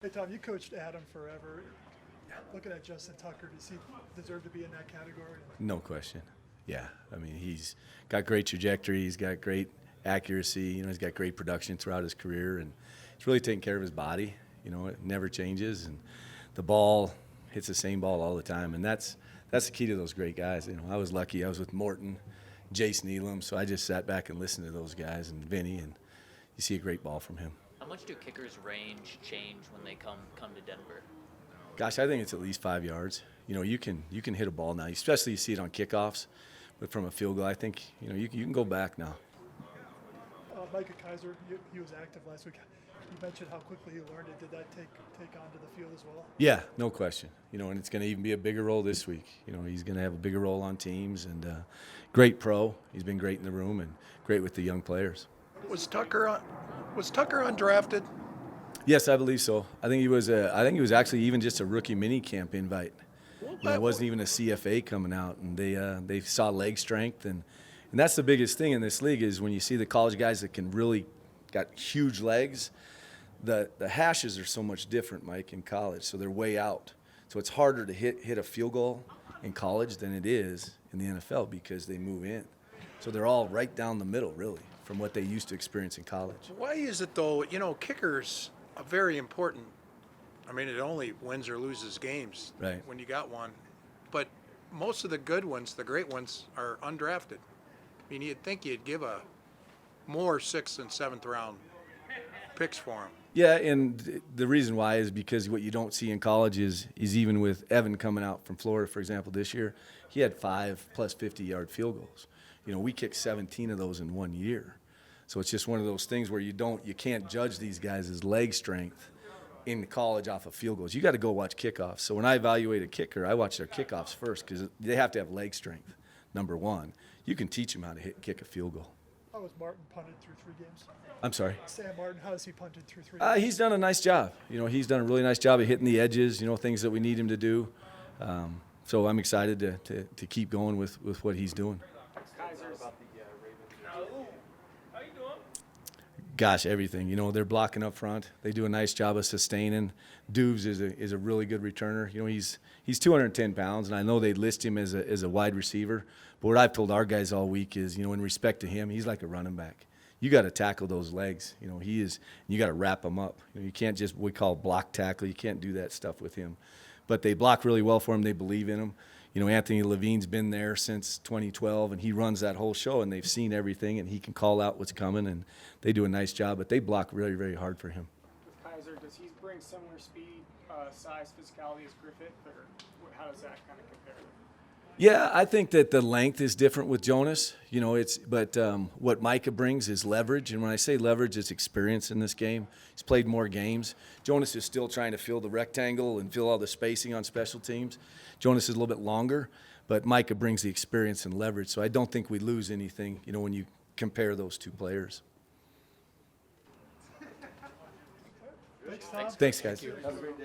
Hey, Tom, you coached Adam forever. Looking at Justin Tucker, does he deserve to be in that category? No question. Yeah, I mean, he's got great trajectory. He's got great accuracy. He's got great production throughout his career, and he's really taking care of his body. It never changes, and the ball hits the same ball all the time, and that's the key to those great guys. I was lucky. I was with Morton, Jason Elam, so I just sat back and listened to those guys and Vinny, and you see a great ball from him. How much do kickers' range change when they come to Denver? Gosh, I think it's at least 5 yards. You can hit a ball now, especially you see it on kickoffs, but from a field goal, I think you can go back now. Micah Kaiser, he was active last week. You mentioned how quickly he learned it. Did that take onto the field as well? Yeah, no question. And it's going to even be a bigger role this week. He's going to have a bigger role on teams, and great pro. He's been great in the room and great with the young players. Was Tucker undrafted? Yes, I believe so. I think he was actually even just a rookie mini camp invite. It wasn't even a CFA coming out, and they saw leg strength, and that's the biggest thing in this league is when you see the college guys that can really got huge legs. The hashes are so much different, Mike, in college, so they're way out. So it's harder to hit a field goal in college than it is in the NFL because they move in. So they're all right down the middle, really, from what they used to experience in college. Why is it, though, kickers are very important. I mean, it only wins or loses games right when you got one. But most of the good ones, the great ones, are undrafted. I mean, you'd think you'd give a more 6th and 7th round picks for them. Yeah, and the reason why is because what you don't see in college is even with Evan coming out from Florida, for example, this year, he had 5 plus 50-yard field goals. We kicked 17 of those in 1 year. So it's just one of those things where you can't judge these guys' leg strength in college off of field goals. You got to go watch kickoffs. So when I evaluate a kicker, I watch their kickoffs first because they have to have leg strength, number one. You can teach them how to kick a field goal. How was Martin punted through 3 games? I'm sorry? Sam Martin, how has he punted through 3 games? He's done a nice job. He's done a really nice job of hitting the edges, things that we need him to do. So I'm excited to keep going with what he's doing. Gosh, everything. They're blocking up front. They do a nice job of sustaining. Dubes is a really good returner. He's 210 pounds, and I know they list him as a wide receiver. But what I've told our guys all week is, in respect to him, he's like a running back. You got to tackle those legs. He is. You got to wrap him up. You can't just what we call block tackle. You can't do that stuff with him. But they block really well for him. They believe in him. Anthony Levine's been there since 2012, and he runs that whole show, and they've seen everything, and he can call out what's coming, and they do a nice job. But they block really, very hard for him. With Kaiser, does he bring similar speed, size, physicality as Griffith, or how does that kind of compare? Yeah, I think that the length is different with Jonas. But what Micah brings is leverage, and when I say leverage, it's experience in this game. He's played more games. Jonas is still trying to fill the rectangle and fill all the spacing on special teams. Jonas is a little bit longer, but Micah brings the experience and leverage. So I don't think we lose anything, when you compare those two players. Thanks, Tom. Thanks, guys. Have a great day.